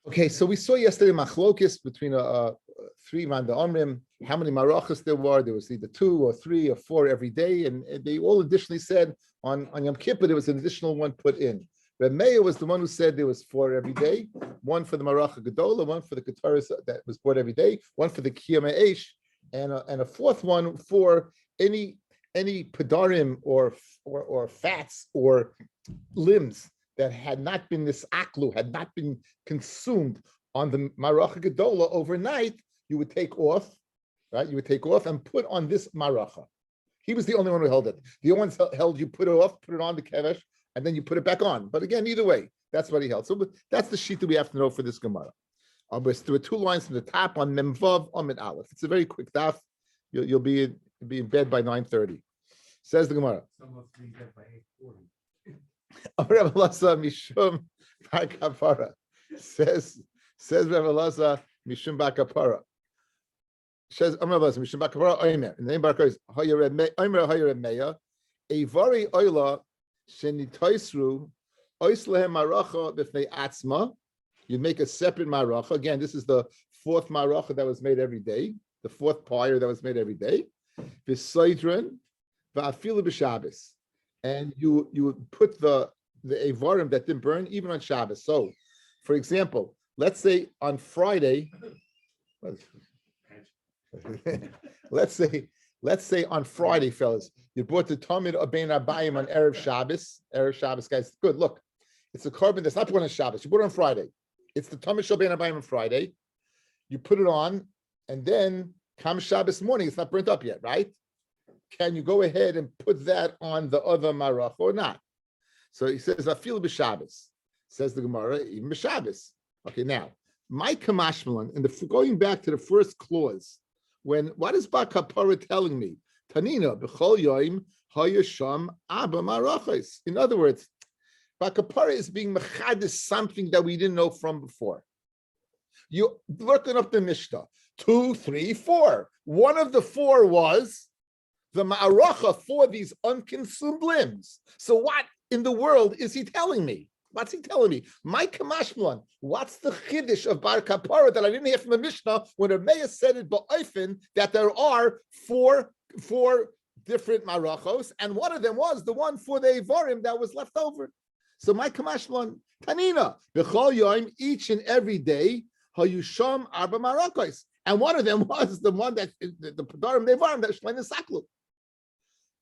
Okay, so we saw yesterday machlokis between three Manda Omrim, how many marachas there were. There was either 2 or 3 or 4 every day, and they all additionally said on Yom Kippur there was an additional one put in. Rabbi was the one who said there was 4 every day, one for the Maracha Gedola, one for the Ketaris that was brought every day, one for the Kiyama Eish, and a fourth one for any pedarim or fats or limbs that had not been this aklu, had not been consumed on the Maracha Gedola overnight. You would take off, right? You would take off and put on this Maracha. He was the only one who held it. The other ones held you put it off, put it on the kevesh, and then you put it back on. But again, either way, that's what he held. So that's the sheet that we have to know for this Gemara. There were 2 lines from the top on Memvav Amid Aleph. It's a very quick daf. You'll be in bed by 9:30. Says the Gemara. Someone's being bed by 8:40. Says Rabbi Laza Mishum Bakapara. Says Amar Laza Mishum Bakapara Omer. And the name Bakapara is Omer Hayir Meya. Eivari Oila Shenitoisru Oislehem Maracha B'fnei Atzma. You make a separate maracha. Again, this is the 4th maracha that was made every day, the 4th pyre that was made every day. V'soidron v'afilu b'Shabbos, and you would put the avarim that didn't burn even on Shabbos. So, for example, let's say on Friday, let's say on Friday, fellas, you brought the Talmud Abein Abayim on Erev Shabbos. Erev Shabbos, guys, good. Look, it's a carbon that's not born on Shabbos. You brought it on Friday. It's the Talmud Abein Abayim on Friday. You put it on, and then come Shabbos morning, it's not burnt up yet, right? Can you go ahead and put that on the other marach or not? So he says, I feel b'Shabbos. Says the Gemara, even b'Shabbos. Okay, now, my kamashmalan, and going back to the first clause, what is Bar Kapara telling me? Tanina, b'chol yoim, hayasham abba marachos. In other words, Bar Kapara is being mechadis something that we didn't know from before. You looking up the Mishnah, 2, 3, 4. One of the 4 was the ma'aracha for these unconsumed limbs. So what in the world is he telling me? What's he telling me? My kamashmalan, what's the chiddush of Bar Kapara that I didn't hear from the Mishnah when Rabbi said it ba'ofen that there are four different marachos, and one of them was the one for the Evarim that was left over. So my kamashmalan, Tanina, b'chol yom, each and every day, hayusham arba marachos. And one of them was the one that the Pedarim Nevarim that Shlein Saklu.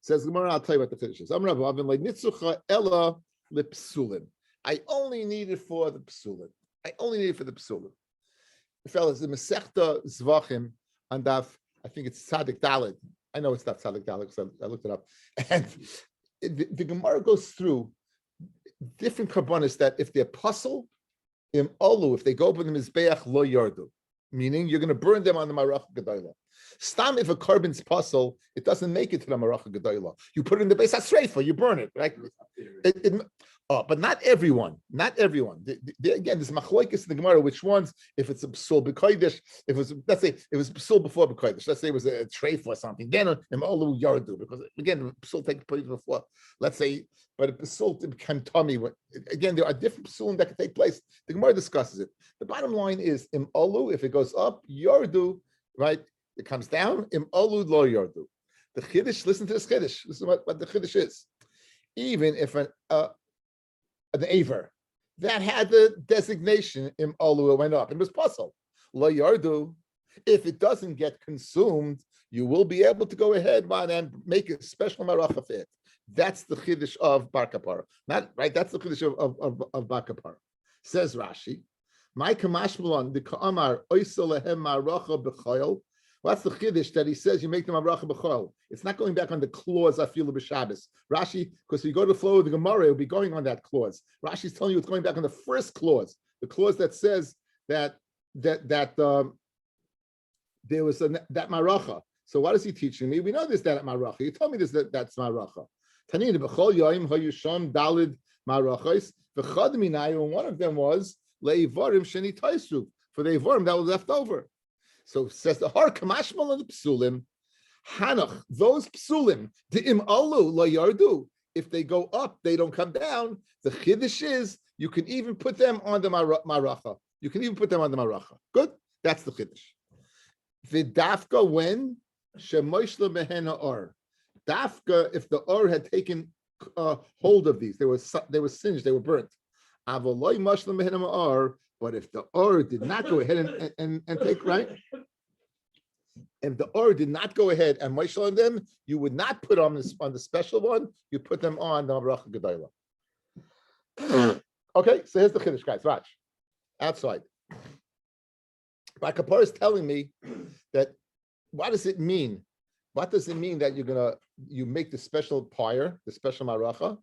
Says Gemara, I'll tell you what the finish is. I only need it for the psulim. Fellas, the Masechta Zvachim on Daf, I think it's Tzadik Daled. I know it's not Tzadik Daled because I looked it up. And the Gemara goes through different karbonis that if they're puzzle, im olu, if they go up with the Mizbeach lo yardu, meaning you're going to burn them on the Maracha Gedola. Stam, if a carbon's puzzle, it doesn't make it to the Maracha Gedola. You put it in the base asreifa, you burn it, right? But not everyone. Again, there's machloikis in the Gemara, which ones, if it's a psul b'kodesh, let's say it was psul before b'kodesh, let's say it was a treif or something, then im olu yardu, because again, psul takes place before, let's say, but a psul became tummy. Again, there are different psulim that can take place. The Gemara discusses it. The bottom line is im olu, if it goes up, yardu, right? It comes down, im olu lo yardu. The chiddush, listen to this chiddush. Listen to what the chiddush is. Even if an aver that had the designation im olu, it went up. It was puzzle. Lo yardu. If it doesn't get consumed, you will be able to go ahead and make a special maracha for it. That's the chiddush of Bar Kapara. Not right. That's the chiddush of Bar Kapara. Says Rashi, my kamashmalon the ka'amar oisel lehem maracha b'chayil. What's the chiddush that he says you make the maracha b'chayil? It's not going back on the clause afilu b'Shabbos. Rashi, because if you go to the flow of the Gemara, it'll be going on that clause. Rashi's telling you it's going back on the first clause, the clause that says that there was that maracha. So what is he teaching me? We know there's that maracha. You told me that's maracha. Tanina b'chol yoim hayusham dalid marachos v'chad minayu, and one of them was le'ivarim sheni taisru, for the ivarim that was left over. So says the har kamashmal and the psulim hanach, those psulim the im alu la yardu. if they go up, they don't come down. The chiddush is you can even put them on the maracha. You can even put them on the maracha. Good? That's the chiddush. The dafka when shemoishla behena or dafka if the or had taken hold of these, they were singed, they were burnt. Avaloi mashla behena or, but if the or did not go ahead and take right. If the or did not go ahead and moishla on them, you would not put on the special one. You put them on the maracha gedayla. Okay, so here's the chiddush, guys. Watch outside. My kapara is telling me that what does it mean? What does it mean that you make the special pyre, the special maracha,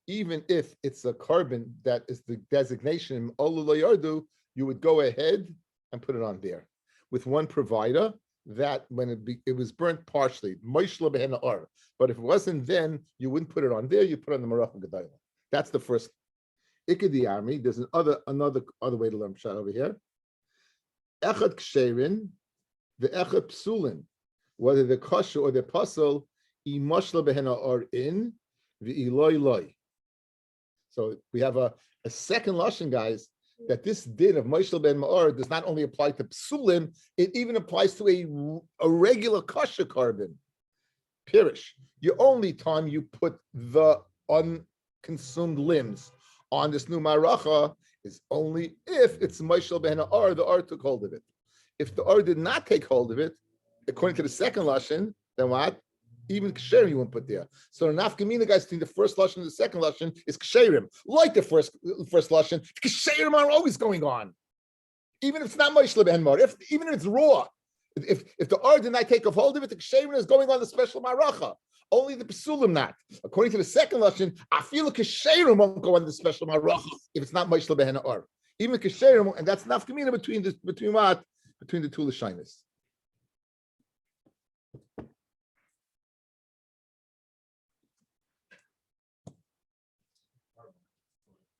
even if it's a carbon that is the designation olu lo yardu, you would go ahead and put it on there with one provider that when it was burnt partially, moishla behena or. But if it wasn't, then you wouldn't put it on there. You put it on the maracha gedayla. That's the first. Ikedi army. There's another way to learn pshat over here. Echad ksherin, the echad psulin, whether the kosher or the puzzle, imashla behena or in the iloi loi. So we have a second lashon, guys, that this din of moishel ben ma'or does not only apply to psulim, it even applies to a regular kosher carbon. Pirish. The only time you put the unconsumed limbs on this new maracha is only if it's moishel ben or the or took hold of it. If the or did not take hold of it, according to the second lashon, then what? Even ksherim you won't put there. So the nafkamina, guys, between the first lashon and the second lashon is ksherim. Like the first lashon, ksherim are always going on, even if it's not moishel ben mar. Even if it's raw, if the or did not take a hold of it, the ksherim is going on the special maracha. Only the psulim not. According to the second lashon, I feel ksherim won't go on the special maracha if it's not moishel ben or. Even ksherim, and that's nafkamina between the two lashonos.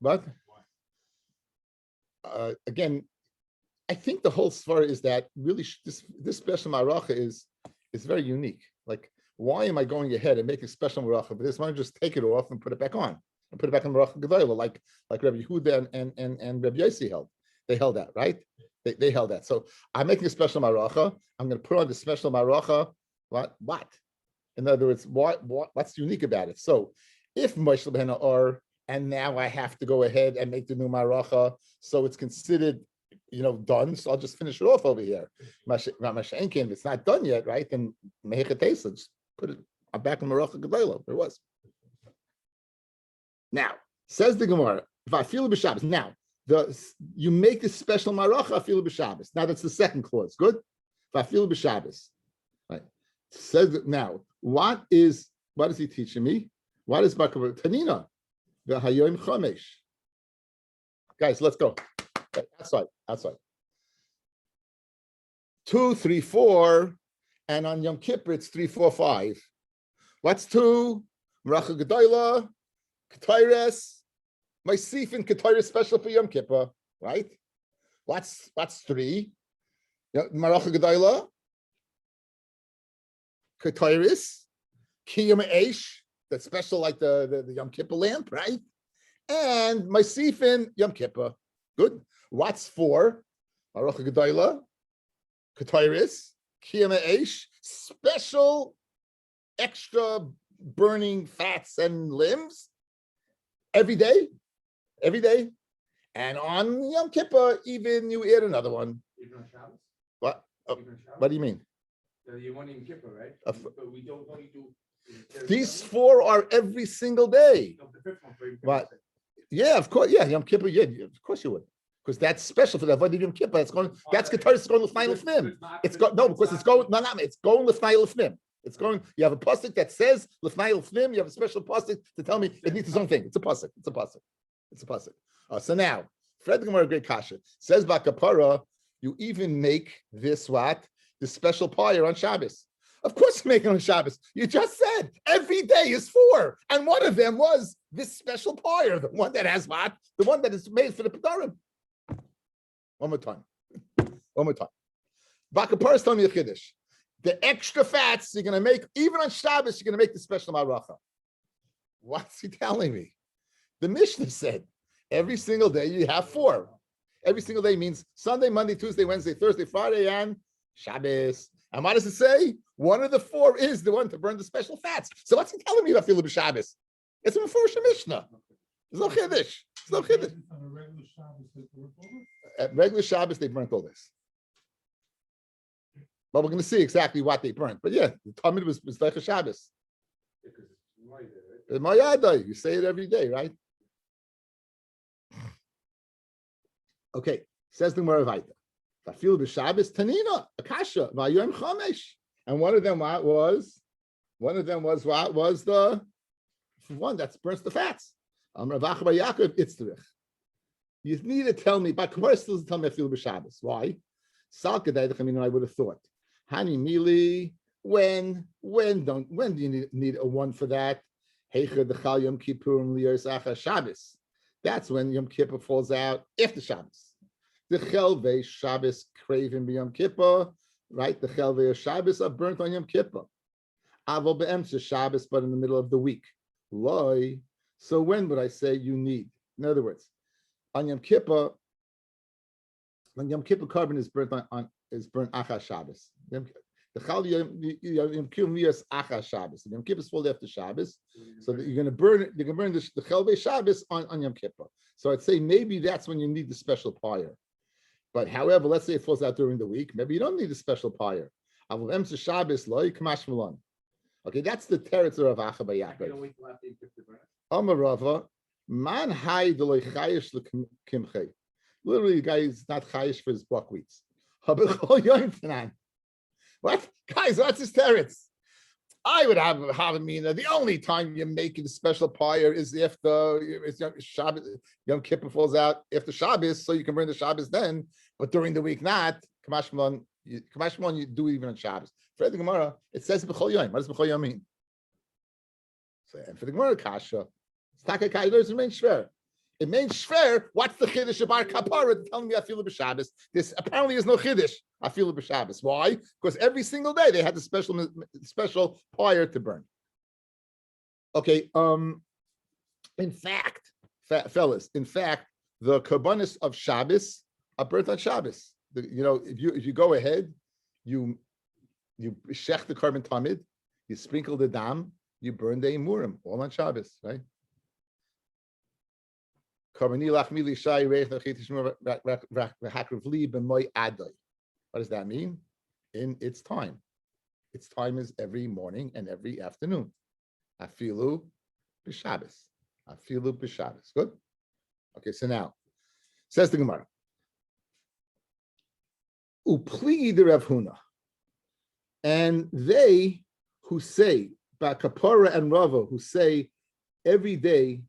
But again, I think the whole svara is that really this special maracha is very unique. Like, why am I going ahead and making a special maracha? But this one, just take it off and put it back on, and put it back on maracha gedayla, like Rabbi Yehuda and Rabbi Yossi held. They held that, right? They held that. So I'm making a special maracha. I'm going to put on the special maracha. What? In other words, what's unique about it? So if Moshe ben or and now I have to go ahead and make the new maracha, so it's considered, done. So I'll just finish it off over here. If it's not done yet, right? Then mehechatesa, just put it back in maracha gedayla. There was. Now says the Gemara, if I feel b'Shabbos. Now you make this special maracha, I feel b'Shabbos. Now that's the second clause. Good. If I feel b'Shabbos, right? Says now, what is he teaching me? What is Tanina? The Hayom Chomesh. Guys, let's go. Outside. 2, 3, 4, and on Yom Kippur it's 3, 4, 5. What's 2? Maracha Gedayla, Ketayres, my Sifin Ketayres special for Yom Kippur, right? What's 3? Maracha Gedayla, Ketayres, Kiyam Eish. That's special, like the Yom Kippur lamp, right? And my Sifin Yom Kippur. Good. What's 4? Maracha Gedayla, Ketayris, Kiyama Eish, special extra burning fats and limbs every day. And on Yom Kippur, even you add another one. Even on Shabbos? What? Even on Shabbos? What do you mean? So you want Yom Kippur, right? But we don't only do. These 4 are every single day. No, the fifth one for Yom Kippur. What? Yeah, of course. Yeah, Yom Kippur. Yeah, of course you would, because that's special for the Avodah Yom Kippur. It's going. That's Ketar. It's going l'fnai l'fnim. It's going because it's going. No, it's going l'fnai l'fnim. It's going. You have a pasuk that says l'fnai l'fnim. You have a special pasuk to tell me it needs its own thing. It's a pasuk. So now, Fred Gemara great kasha says Bakapara. You even make this the special pyre on Shabbos. Of course, you make it on Shabbos. You just said every day is 4, and one of them was this special pyre, the one that has what? The one that is made for the Pedarim. One more time. Bakapar is telling me a chiddush. The extra fats you're going to make, even on Shabbos, you're going to make the special maracha. What's he telling me? The Mishnah said every single day you have 4. Every single day means Sunday, Monday, Tuesday, Wednesday, Thursday, Friday, and Shabbos. And what does it say? One of the 4 is the one to burn the special fats. So what's he telling me about Filu b'Shabbos? It's a Mefurish Mishnah. There's no Chiddush. There's no Chiddush. At regular Shabbos, they burnt all this. But we're going to see exactly what they burnt. But yeah, the Talmud was like a Shabbos. It's Mayadai. You say it every day, right? Okay, says the Gemara Vayta. Tafil b'Shabbos Tanina Akasha Vayom Chamesh, and one of them was the one that burns the fats. Rav Acha bar Yaakov Itzterich. You need to tell me, but Gemara still doesn't tell me Tafil b'Shabbos. Why? Salkadei, I mean, I would have thought. Hani Mili. When do you need a one for that? Heicher dechal Yom Kippurim liyos achar Shabbos. That's when Yom Kippur falls out after Shabbos. The Chelvei Shabbos craving b'Yom Kippur, right? The Chelvei of Shabbos are burnt on Yom Kippur. Aval be'emsa Shabbos, but in the middle of the week. Loi. So when would I say you need? In other words, on Yom Kippur, when Yom Kippur carbon is burnt is burnt achar Shabbos. The Chal Yom Kippur liyos achar Shabbos. Yom Kippur falls after Shabbos, so that you're going to burn it. You're going to burn the Chelvei Shabbos on Yom Kippur. So I'd say maybe that's when you need the special pyre. But however, let's say it falls out during the week. Maybe you don't need a special pyre. Avol emsa Shabbos loy kamash malon. Okay, that's the territory of Acha bar Yaakov. Amar Rava, man hay deloy chayish lekimchei. Literally, the guy is not chayish for his buckwheats. Habechol yoyim tanan. What? Guys, what's his teretz? I would have a meaning. The only time you're making a special pyre is if the Shabbos, Yom Kippur falls out after Shabbos, so you can burn the Shabbos then. But during the week, not. Kamash Malon, you do it even on Shabbos. For the Gemara, it says B'chol Yom. What does B'chol Yom mean? So, and for the Gemara, Kasha, Staka Kasha doesn't mean shver. It means shver. What's the chiddush of our kapara telling me Afilu b'Shabbos? This apparently is no chiddush. Afilu b'Shabbos. Why? Because every single day they had the special pyre to burn. Okay. In fact, fellas, the karbanis of Shabbos are burnt on Shabbos. If you go ahead, you shech the carbon tamid, you sprinkle the dam, you burn the imurim, all on Shabbos, right? What does that mean? In its time. Its time is every morning and every afternoon. Afilu b'Shabbos. Afilu b'Shabbos. Good? Okay, so now, says the Gemara. Upli de Rav Huna. And they who say, Bakapora and Rava, who say every day,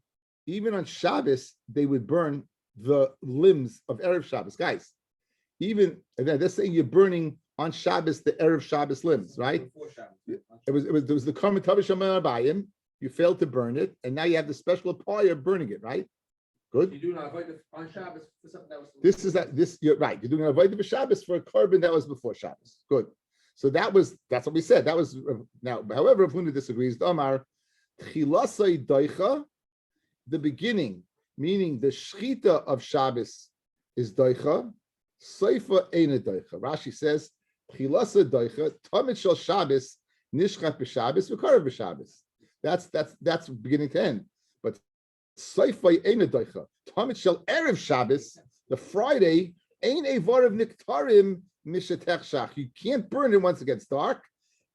even on Shabbos, they would burn the limbs of Erev Shabbos. Guys, even they're saying you're burning on Shabbos the Erev Shabbos limbs, right? There was the Karma Tavisham Abayim. You failed to burn it, and now you have the special pyre burning it, right? Good. You do not avoid it on Shabbos for something that was. You're right. You're doing avoid the Shabbos for a carbon that was before Shabbos. Good. So that's what we said. That was now. However, Rav Huna disagrees. Amar Chilasai Daicha. The beginning, meaning the shchita of Shabbos, is doicha. Seifa eina doicha. Rashi says, "Chilasa doicha tamid shel Shabbos nishchat b'Shabbos v'karev b'Shabbos." That's beginning to end. But seifa eina doicha tamid shel erev Shabbos, the Friday ein evarev niktarim mishatech shach. You can't burn it once it gets dark.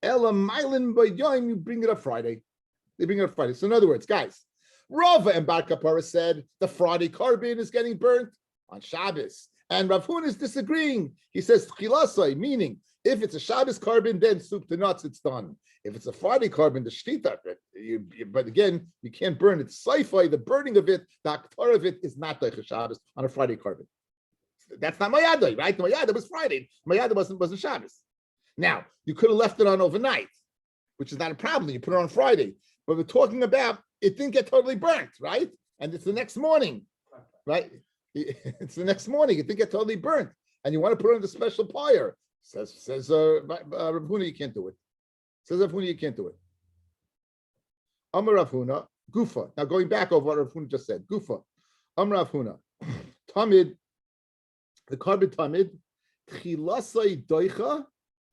Ela mailin b'yom. You bring it up Friday. They bring it up Friday. So in other words, guys. Rava and Bar Kapara said the Friday carbon is getting burnt on Shabbos. And Rav Huna is disagreeing. He says, Chilasai, meaning if it's a Shabbos carbon, then soup to nuts, it's done. If it's a Friday carbon, the shtita, but again, you can't burn it. Saifai, the burning of it, the aktar of it is not like a Shabbos on a Friday carbon. That's not Mayadai, right? Mayadai was Friday. Mayadai wasn't Shabbos. Now, you could have left it on overnight, which is not a problem. You put it on Friday. But we're talking about it didn't get totally burnt, right? And it's the next morning, right? It's the next morning. It didn't get totally burnt, and you want to put it on the special pyre. Says Rav Huna, you can't do it. Says Rav Huna, you can't do it. Amar Rav Huna, Gufa. Now going back over what Rav Huna just said. Gufa. Rav Huna. Tamid, the carbon tamid, tchilasai doicha,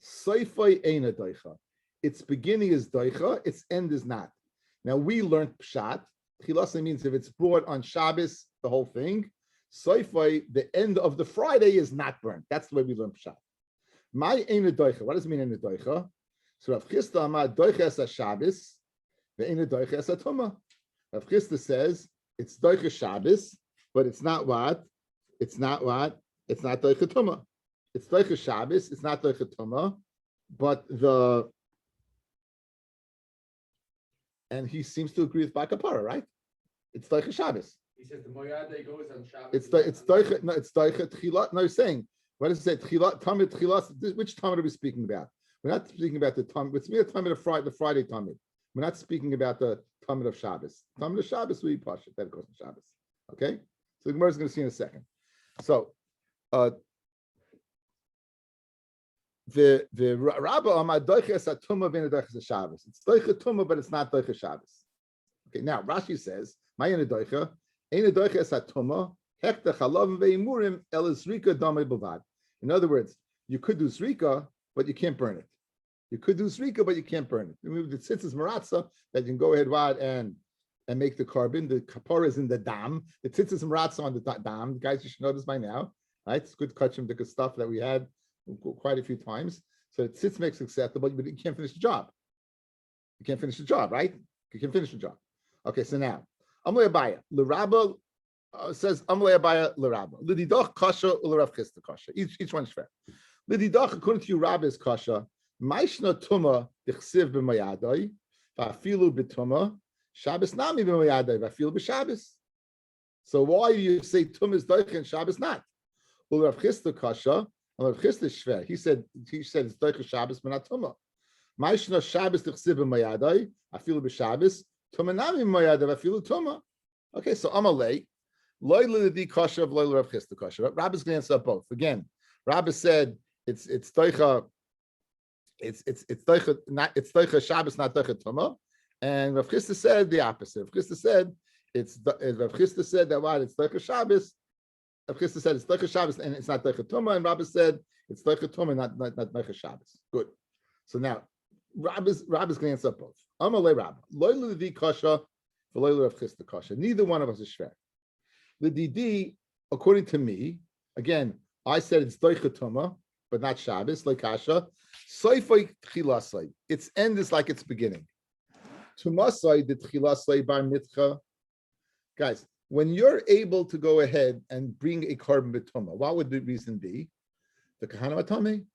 saifai eina doicha. Its beginning is doicha, its end is not. Now we learned pshat. Tchilasai means if it's brought on Shabbos, the whole thing. Saifai, the end of the Friday is not burnt. That's the way we learn pshat. My eina doicha. What does it mean eina doicha? So Rav Chisda amar doicha es Shabbos, the eina doicha es Tuma. Rav Chisda says it's doicha Shabbos, but it's not what? It's not what? It's not doicha Tuma. It's doicha Shabbos. It's not doicha Tuma, but and he seems to agree with Bar Kapara, right? It's doicha Shabbos. He says the moyade goes on Shabbos. It's doicha. No, it's doicha tchilat. No, he's saying what does it say? Tchilat tamid tchilas. Which tamid are we speaking about? We're not speaking about the tamid. It's me a tamid of Friday, the Friday tamid. We're not speaking about the tamid of Shabbos. Tamid of Shabbos we pass it. That goes on Shabbos. Okay. So the Gemara is going to see in a second. So the Rabbi Amar doicha es atuma v'ena doicha es Shabbos. It's doicha tuma, but it's not doicha Shabbos. Okay. Now Rashi says, "My ena doicha es atuma hekta chalav ve'imurim el zrika damei bavad." In other words, you could do zrika, but you can't burn it. You could do zrika, but you can't burn it. Since it's maratza, that you can go ahead and make the carbon. The kapara is in the dam. The tzitzis maratza on the dam. Guys, you should know this by now, right? It's good kachim, the good stuff that we had quite a few times. So the tzitz makes it acceptable, but you can't finish the job. You can't finish the job, right? You can finish the job. Okay, so now Amle Abaya L'Rabba says Amle Abaya L'Rabba L'Didach Kasha L'Rav Chisda Kasha. Each one is fair. L'Didach according to you, Rabbi is Kasha. Maishna Tuma Dichsiv b'Mayadai Va'afilu b'Tuma Shabbos Nami b'Mayadai Va'afilu b'Shabbos. So why do you say Tuma is Doicha and Shabbos not? L'Rav Chisda Kasha. Rav Chisda is shver. He said it's Doicha Shabbos but not Tuma. Maishna Shabbos Dichsiv b'Mayadai Va'afilu b'Shabbos. Tuma Nami b'Mayadai Va'afilu Tuma. Okay, so Amalei. Loy L'Di Kasha v'Loy Rav Chisda Kasha. Rabbi's going to answer both. Again, Rabbi said it's Doicha. It's doicha, not it's doicha Shabbos, not doicha Tuma, and Rav Chisda said the opposite. Rav Chisda said Rav Chisda said that what it's doicha Shabbos. Rav Chisda said it's doicha Shabbos and it's not doicha Tuma, and Rabbi said it's doicha Tuma, not doicha Shabbos. Good. So now Rabbi's going to answer both. Amalei Rabbi loy l'di kasha v'loy Rav Chisda kasha. Neither one of us is shver. The DD, according to me, again, I said it's doicha Tuma, but not Shabbos, like kasha. Soifai tchilasai. Its end is like its beginning. Tumasai the tchilasai bar mitcha. Guys, when you're able to go ahead and bring a carbon betuma, what would the reason be? The kahana matame,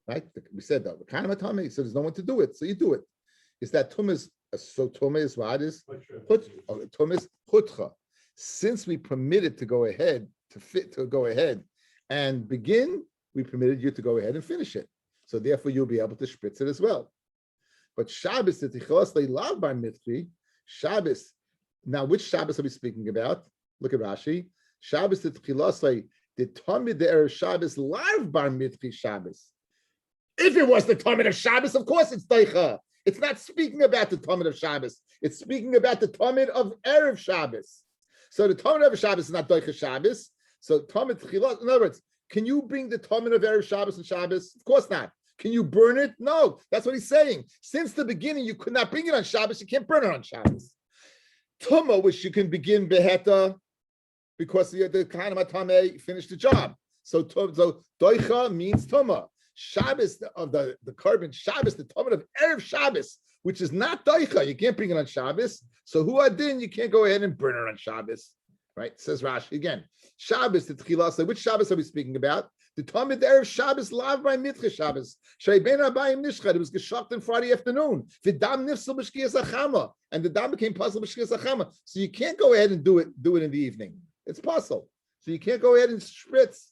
right? We said that the kahana matame. So there's no one to do it, so you do it. Is that tumas? So tuma is what is? Tuma is chutcha. Since we permitted to go ahead and begin, we permitted you to go ahead and finish it. So therefore, you'll be able to spritz it as well. But Shabbos, the tichos leilav bar mitri, Shabbos. Now, which Shabbos are we speaking about? Look at Rashi. Shabbos, the tichos the tamid the erev Shabbos lav bar mitri Shabbos. If it was the tamid of Shabbos, of course it's doicha. It's not speaking about the tamid of Shabbos. It's speaking about the tamid of erev Shabbos. So the tamid of Shabbos is not doicha Shabbos. So tamid tichos. In other words, can you bring the tamid of erev Shabbos and Shabbos? Of course not. Can you burn it? No. That's what he's saying. Since the beginning, you could not bring it on Shabbos. You can't burn it on Shabbos. Tuma, which you can begin beheta, because the kahana matame finished the job. So doicha means tuma. Shabbos of the carbon Shabbos, the tamid of erev Shabbos, which is not doicha. You can't bring it on Shabbos. So who adin, you can't go ahead and burn it on Shabbos. Right, says Rashi again. Shabbos, the tchilas. Which Shabbos are we speaking about? The Talmud erev Shabbos lav by mitcha Shabbos. Shei ben abayim nishchad. It was geshocked on Friday afternoon. The dam nifsel b'shkiyas achama, and the dam became puzzle b'shkiyas achama. So you can't go ahead and do it in the evening. It's puzzle. So you can't go ahead and spritz.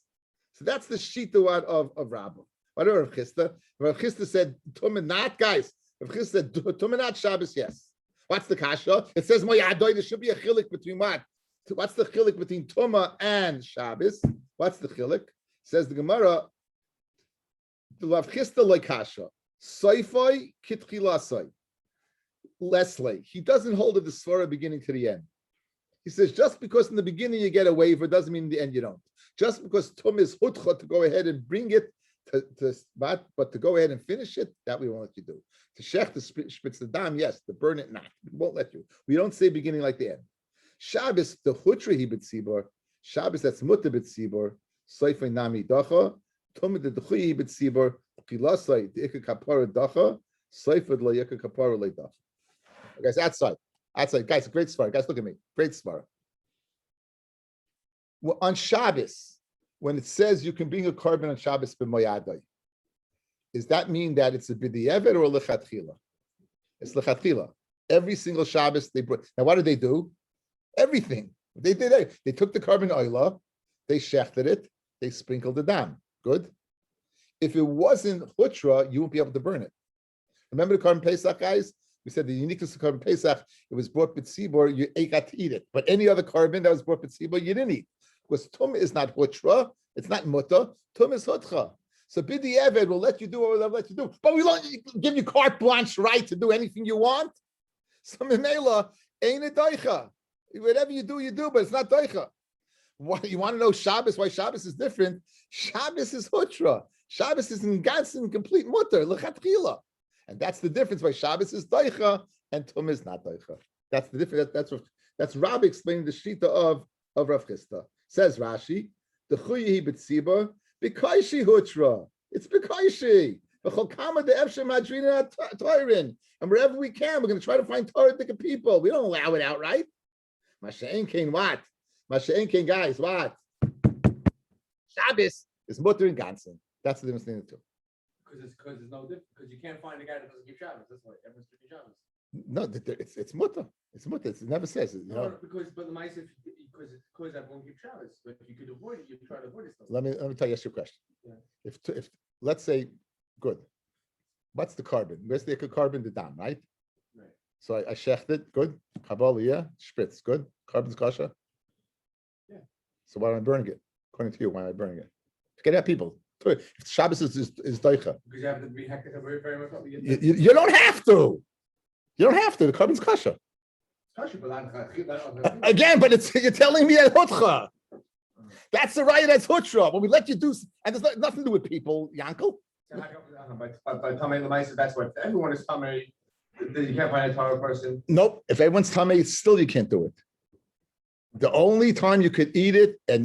So that's the shita of Rabbi. What about Rav Chisda? Rav Chisda said Tumah not, guys. Rav Chisda said Tumah not Shabbos. Yes. What's the kasha? It says moyadoy. There should be a chilik between what? What's the chilik between Tumah and Shabbos? What's the chilik? Says the Gemara, the Rav Chisda like kasha. Soifoi kitchilasoi. Leslie, he doesn't hold it the svara beginning to the end. He says just because in the beginning you get a waiver doesn't mean in the end you don't. Just because tum is hutcha to go ahead and bring it but to go ahead and finish it, that we won't let you do. To shech, to spitz the dam, yes. To burn it, not. We won't let you. We don't say beginning like the end. Shabbos, the hutra he b'tzibor. Shabbos, that's mutter b'tzibor. Soifei nami dacha. Tum the duchi b'tzibor. Kilasai the ikka kapara dacha. Soifei lo ikka kapara le dacha. Guys, outside. Guys, great svara. Guys, look at me. Great svara. Well, on Shabbos, when it says you can bring a carbon on Shabbos b'moyadai, does that mean that it's a b'di'evet or a lechatchila? It's lechatchila. Every single Shabbos they brought. Now, what did they do? Everything. They did it. They took the carbon oila, they shechted it, they sprinkled the dam. Good. If it wasn't hutra, you won't be able to burn it. Remember the carbon Pesach, guys? We said the uniqueness of carbon Pesach, it was brought b'tzibor, you got to eat it. But any other carbon that was brought b'tzibor, you didn't eat. Because tum is not hutra, it's not muta, tum is hutcha. So bidi eved will let you do what we'll let you do. But we won't give you carte blanche right to do anything you want. So memela ain't a doicha. Whatever you do, but it's not doicha. Why, you want to know Shabbos, why Shabbos is different? Shabbos is hutra. Shabbos is in ganzen complete mutter, lechatchila. And that's the difference why Shabbos is doicha and tum is not doicha. That's the difference. That's Rabbi explaining the shita of Rav Chisda. Says Rashi, the chuyi b'tziba b'kaishi hutra. It's b'kaishi. And wherever we can, we're going to try to find Torah people. We don't allow it outright. Masha'en kain what? Masha'en kain guys what? Shabbos is mutter and ganzen. That's the difference between the two. Because it's no different. Because you can't find a guy that doesn't keep Shabbos. That's why everyone's keeping Shabbos. No, it's mutter. It's mutter. It never says it. No, because the mice because everyone keeps Shabbos. But if you could avoid it, you try to avoid it. Let me tell you your question. Yeah. If let's say, good, what's the carbon? Where's the carbon? The dam, right? Right. So I shecht it. Good. Kabbalah, yeah. Spritz. Good. Carbon's kasha. Yeah. So why am I burning it? According to you, why am I burning it? Forget that, people. If Shabbos is doicha. Because you have to be hectic very much. You don't have to. You don't have to. The carbon's kasha. Again, but you're telling me at hutcha. That's the right. That's hutra. When we let you do, and there's nothing to do with people, Yankel. But Tomei Lemaisa, that's what everyone is Tomei. You can't find a Torah person. Nope. If everyone's Tomei, still you can't do it. The only time you could eat it and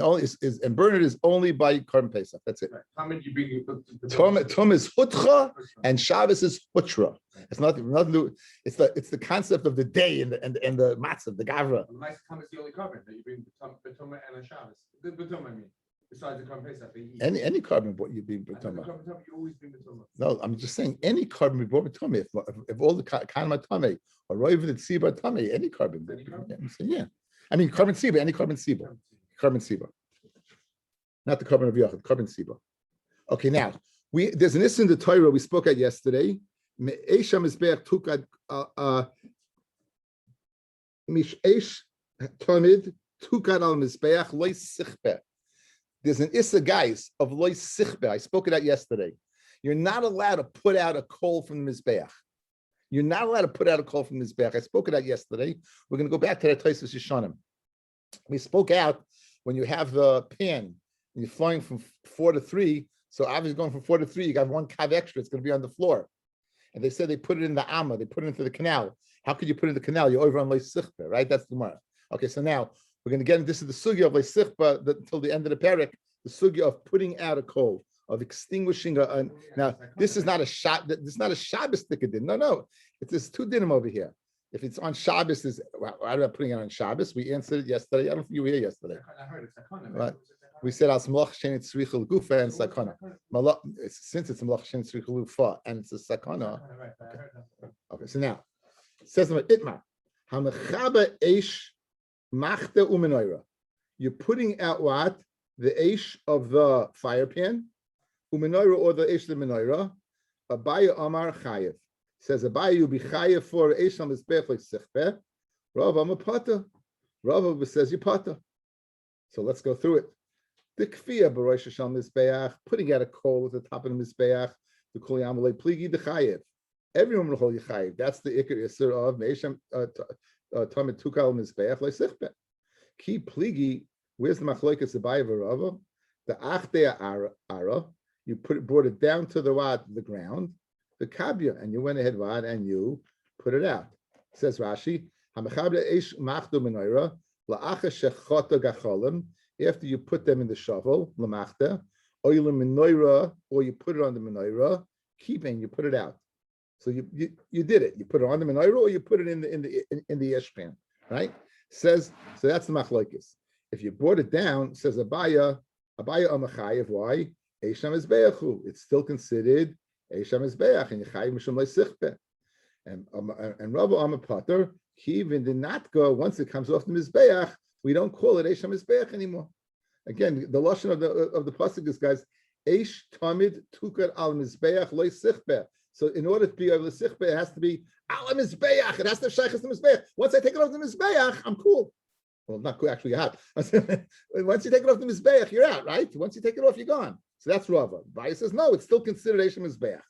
burn it is only by carbon Pesach. That's it. Right. You bring Tum is hutcha and Shabbos is hutra. It's nothing to do. It's the concept of the day and the matzah, the gavra. The nice tum is the only carbon that you bring betuma and a Shabbos. The betuma, I mean, besides the carbon Pesach. Any carbon what you bring betuma. You always bring betuma. No, I'm just saying any carbon we brought betuma. If all the kanma tame or roiv the tziba tame, any carbon. Yeah. I mean, carbon siba, any carbon siba. Carbon siba. Not the carbon of Yachid, carbon siba. Okay, now, there's an issue in the Torah we spoke at yesterday. There's an issa, guys, of loy sichbe. I spoke of that yesterday. You're not allowed to put out a coal from the mizbeach. You're not allowed to put out a coal from this back. I spoke of that yesterday. We're going to go back to that Tosfos Yeshanim. We spoke out when you have the pan and you're flying from 4 to 3. So obviously going from 4 to 3, you got one kav extra. It's going to be on the floor. And they said they put it in the amma. They put it into the canal. How could you put it in the canal? You're over on Leis Sichba, right? That's the Gemara. Okay, so now we're going to get into this is the sugya of Leis Sichba until the end of the parak. The sugya of putting out a coal, of extinguishing now this is not a shot. This is not a Shabbos din. No. There's two dinim over here. If it's on Shabbos, why am I putting it on Shabbos? We answered it yesterday. I don't think you were here yesterday. I heard it's sakana. Right. We said as malach shenit tzrichel gufa and sakana. Since it's malach shenit tzrichel gufa and it's a sakana. Okay. So now it says itma hamechaba eish machta umenoira. You're putting out what? The eish of the fire pan, umenoira or the eish of the menorah. Abaya Amar Chayev. Says Abaya, you be Chayev for eish on mizbech like sichbeh. Rav Amapata. Rav says you pata. So let's go through it. The kfiyah b'rosh Hashem mizbeach, putting out a coal at the top of the mizbeach. The kol yamalei pligi the Chayev. Everyone will yichayiv. That's the ikar isur of meisham tamid tukal mizbeach leisichbe. Ki pligi. Where's the machloikas Abaye v'Rava? The achte ara. You brought it down to the ground. The kabya, and you went ahead and you put it out. Says Rashi, after you put them in the shovel, or you put it on the menorah, keeping you put it out. So you did it. You put it on the menorah, or you put it in the eshpan, right? Says so. That's the machlokes. If you brought it down, says Abaye amachayev. Why? Eisham is beyachu. It's still considered Eisham is beyach, and Yechayiv mishum leisichbe. And Rabbi Amapater, he even did not go once it comes off the mizbeach. We don't call it Eisham mizbeach anymore. Again, the lashon of the pasuk is, guys, Eish tamid tukar al mizbeach leisichbe. So in order to be able to sichbe, it has to be al mizbeach. It has to shaychus the mizbeach. Once I take it off the mizbeach, I'm cool. Well, not cool. Actually, you're out. Once you take it off the mizbeach, you're out, right? Once you take it off, you're gone. So that's Rava. Rabbi says no, it's still considered Eisham mizbeach.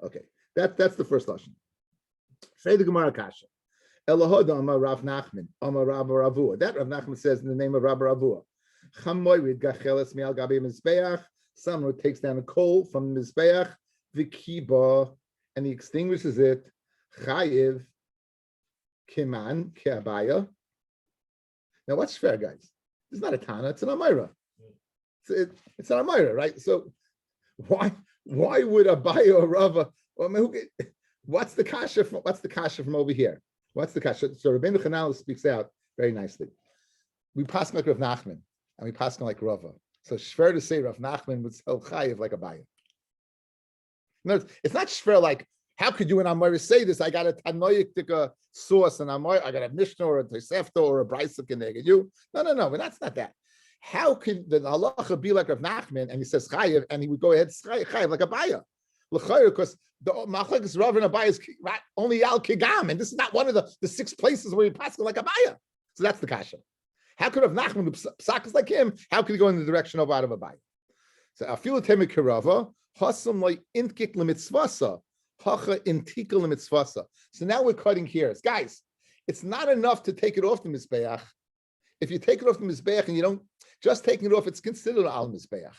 Okay, that's the first lashon. Say the Gemara Kasha. Elohoda Amar Rav Nachman, Amar Rabbi Ravua. That Rav Nachman says in the name of Rabbi Ravua. Chamoyrid gacheles mial gabi mizbeach. Someone takes down a coal from the mizbeach, v'kiba, and he extinguishes it. Chayiv kiman ke'abaya. Now what's fair, guys? It's not a Tana, it's an Amira. It's an Amira, right? So why would Abaye or Rava? Well, I mean, what's the kasha from over here? What's the kasha? So Rabbeinu Chanal speaks out very nicely. We pass like Rav Nachman, and we pass like Rava. So it's fair to say Rav Nachman would sell chayiv like Abaye. No, it's not shver like, how could you and Amira say this? I got a Tanoic source, and Amira, I got a Mishnah or a Tosefta or a Brisa Keneged you. No, but that's not that. How could the halacha be like Rav Nachman, and he says chayiv, and he would go ahead chayiv like Abaye? Because the machlekes Rav and Abaye is only al kigam, and this is not one of the 6 places where you pass like Abaye. So that's the kasha. How could Rav Nachman psakas like him? How could he go in the direction of Abaye? So afilu temik kirava hasam like intkik lemitzvasa hacha intika lemitzvasa. So now we're cutting hairs, guys. It's not enough to take it off the mizbeach. If you take it off the mizbeach and you don't just taking it off, it's considered al mizbeach.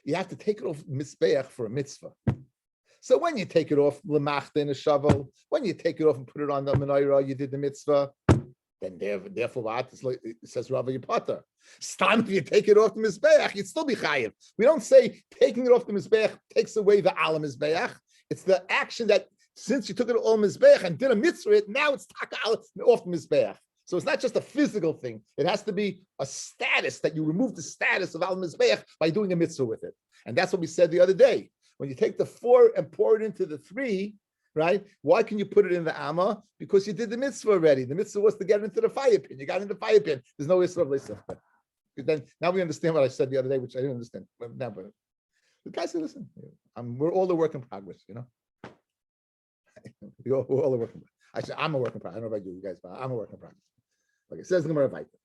You have to take it off mizbeach for a mitzvah. So when you take it off lemachta in a shovel, when you take it off and put it on the menorah, you did the mitzvah. Then therefore, what it says Rabbi Potter. Stam, if you take it off the mizbeach, you'd still be chayiv. We don't say taking it off the mizbeach takes away the al mizbeach. It's the action that since you took it all mizbeach and did a mitzvah, now it's taka off the mizbeach. So it's not just a physical thing. It has to be a status that you remove the status of al mizbeach by doing a mitzvah with it. And that's what we said the other day. When you take the 4 and pour it into the 3, right? Why can you put it in the amma? Because you did the mitzvah already. The mitzvah was to get into the fire pin. You got into the fire pin. There's no issue of leisach. Then now we understand what I said the other day, which I didn't understand. But the guy said, "Listen, we're all a work in progress, you know. We're all a work in progress." I said, "I'm a work in progress. I don't know about you guys, but I'm a work in progress." Okay, it says the Gemara Vayta.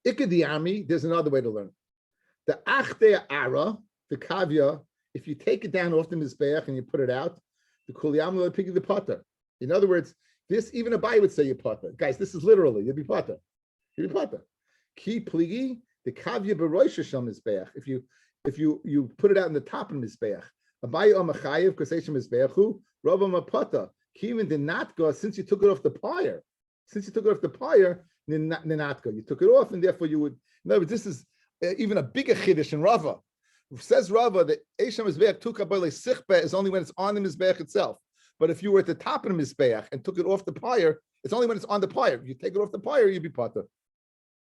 Ikadiyami. There's another way to learn. The achte ara, the kavya. If you take it down off the mizbeach and you put it out, the kuliyam will pick the potter. In other words, this even a Abaye would say you potter. Guys, this is literally you'd be potter. You'd be potter. Ki pligi the kavya beroisha sham mizbeach. If you put it out in the top of mizbeach, Abaye amachayev kosesham mizbeachu rabba mapata. Ki even did not go since you took it off the pyre. Since you took it off the pyre, not go. You took it off, and therefore you would. No, but this is even a bigger chiddush in Rava. Says Rava that Eisham Mizbeach Tuka Bale Sichbe is only when it's on the Mizbeach itself. But if you were at the top of the Mizbeach and took it off the pyre, it's only when it's on the pyre. If you take it off the pyre, you'd be potter.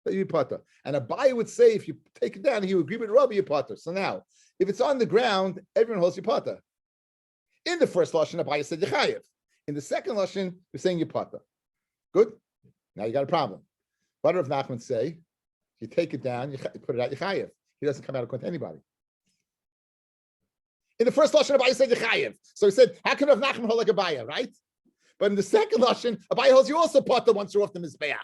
You'd be potter. And Abaye would say if you take it down, he would agree with Rabbi, you're potter. So now, if it's on the ground, everyone holds you potter. In the first lashon, Abaye said Yechayev. In the second lashon, you're saying you're potter. Good? Now you got a problem. What does Nachman say? You take it down, you put it out, Yechayev. He doesn't come out according to anybody. In the first lashon, Abaye said Yechayev. So he said, how can Rav Nachman hold like Abaye, right? But in the second lashon, Abaye holds you also potter once you're off the mizbeach.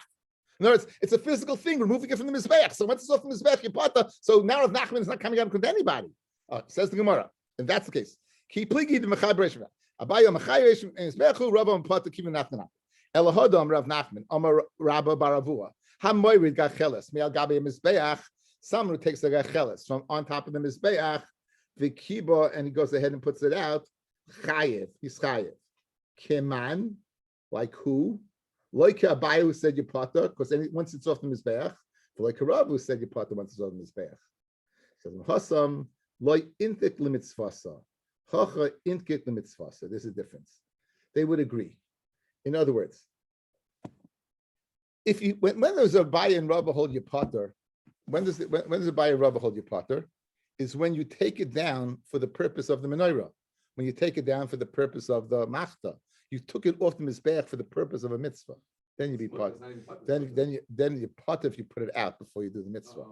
In other words, it's a physical thing, removing it from the mizbeach. So once it's off the mizbeach, you potter. So now Rav Nachman is not coming out according to anybody. Says the Gemara, and that's the case. Ki pligi the mechaber. Abaye Machayesh and Mizbechu, Rabba and Pata Kivin Nachman. Elohodom Rav Nachman, Amar Rabba Baravua. Hamoyrid Gacheles, Meal Gabi Mizbeach. Someone who takes the Gacheles from on top of the Mizbeach, the Kiba, and he goes ahead and puts it out. Chayev, he's Chayev. Keman, like who? Like Abaye who said you Pata, because once it's off the Mizbeach. Like a Rabbi who said you Pata once it's off the Mizbeach. Says Hasam, Loi Intik Limitzvasa. Hacha Inkit Limitzvasa. There's a difference. They would agree. In other words, if you when there's a Abaye and Rabbi hold your Pater, when does Abaye and Rabbi hold your Pater? Is when you take it down for the purpose of the menorah. When you take it down for the purpose of the machta, you took it off the mizbeach for the purpose of a mitzvah. Then you be part. Then you part if you put it out before you do the mitzvah.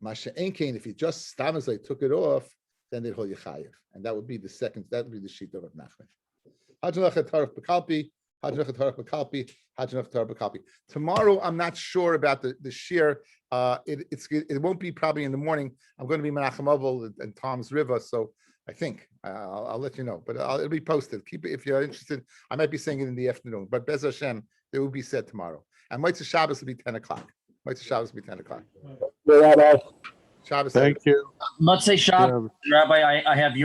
Masha Enkein, if you just stamazai took it off, then they'd hold you chayiv, and that would be the second. That would be the sheet of Nachman. Tomorrow, I'm not sure about the shear. It won't be probably in the morning. I'm going to be Menachem Oval and Tom's River, so I think I'll let you know. But it'll be posted. Keep it if you're interested. I might be saying it in the afternoon, but Bez Hashem, it will be said tomorrow. And Motzei Shabbos will be 10 o'clock. Motzei Shabbos will be 10 o'clock. Thank you. Motzei Shabbos, Rabbi, I have your